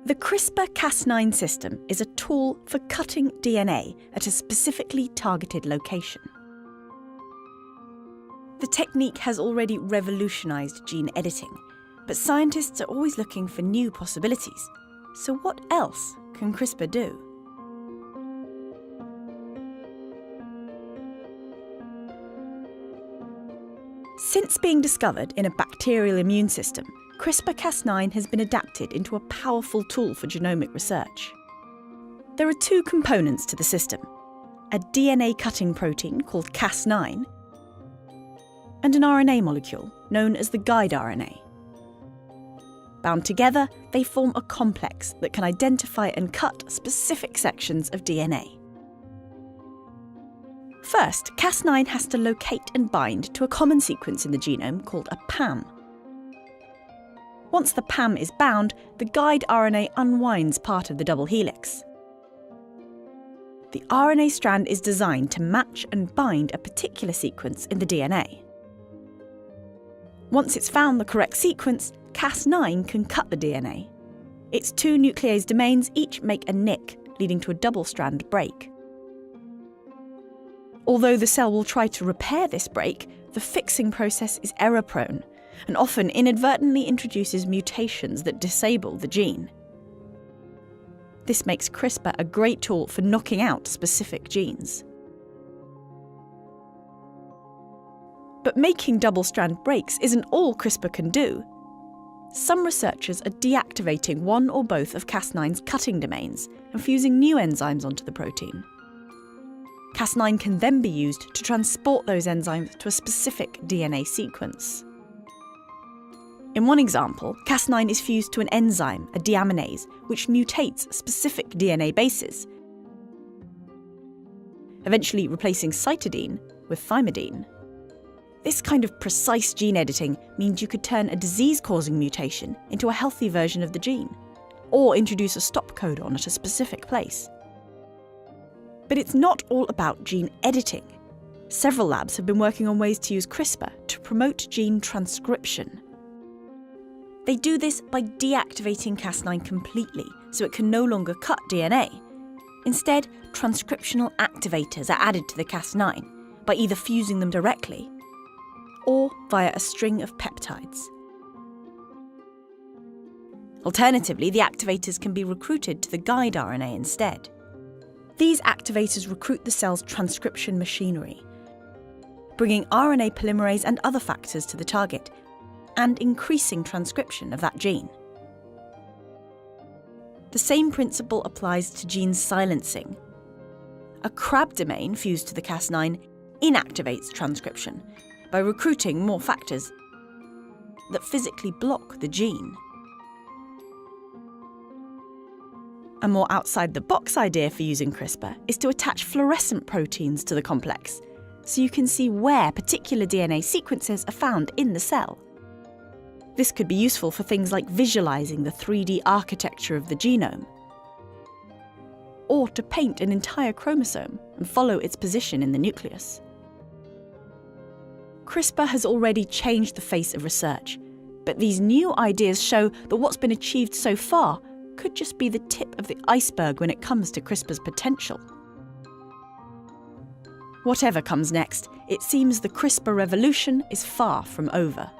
The CRISPR-Cas9 system is a tool for cutting DNA at a specifically targeted location. The technique has already revolutionised gene editing, but scientists are always looking for new possibilities. So what else can CRISPR do? Since being discovered in a bacterial immune system, CRISPR-Cas9 has been adapted into a powerful tool for genomic research. There are two components to the system: a DNA-cutting protein called Cas9 and an RNA molecule known as the guide RNA. Bound together, they form a complex that can identify and cut specific sections of DNA. First, Cas9 has to locate and bind to a common sequence in the genome called a PAM. Once the PAM is bound, the guide RNA unwinds part of the double helix. The RNA strand is designed to match and bind a particular sequence in the DNA. Once it's found the correct sequence, Cas9 can cut the DNA. Its two nuclease domains each make a nick, leading to a double-strand break. Although the cell will try to repair this break, the fixing process is error-prone and often inadvertently introduces mutations that disable the gene. This makes CRISPR a great tool for knocking out specific genes. But making double-strand breaks isn't all CRISPR can do. Some researchers are deactivating one or both of Cas9's cutting domains and fusing new enzymes onto the protein. Cas9 can then be used to transport those enzymes to a specific DNA sequence. In one example, Cas9 is fused to an enzyme, a deaminase, which mutates specific DNA bases, eventually replacing cytidine with thymidine. This kind of precise gene editing means you could turn a disease-causing mutation into a healthy version of the gene, or introduce a stop codon at a specific place. But it's not all about gene editing. Several labs have been working on ways to use CRISPR to promote gene transcription. They do this by deactivating Cas9 completely, so it can no longer cut DNA. Instead, transcriptional activators are added to the Cas9 by either fusing them directly or via a string of peptides. Alternatively, the activators can be recruited to the guide RNA instead. These activators recruit the cell's transcription machinery, bringing RNA polymerase and other factors to the target, and increasing transcription of that gene. The same principle applies to gene silencing. A CRAB domain fused to the Cas9 inactivates transcription by recruiting more factors that physically block the gene. A more outside-the-box idea for using CRISPR is to attach fluorescent proteins to the complex, so you can see where particular DNA sequences are found in the cell. This could be useful for things like visualizing the 3D architecture of the genome, or to paint an entire chromosome and follow its position in the nucleus. CRISPR has already changed the face of research, but these new ideas show that what's been achieved so far could just be the tip of the iceberg when it comes to CRISPR's potential. Whatever comes next, it seems the CRISPR revolution is far from over.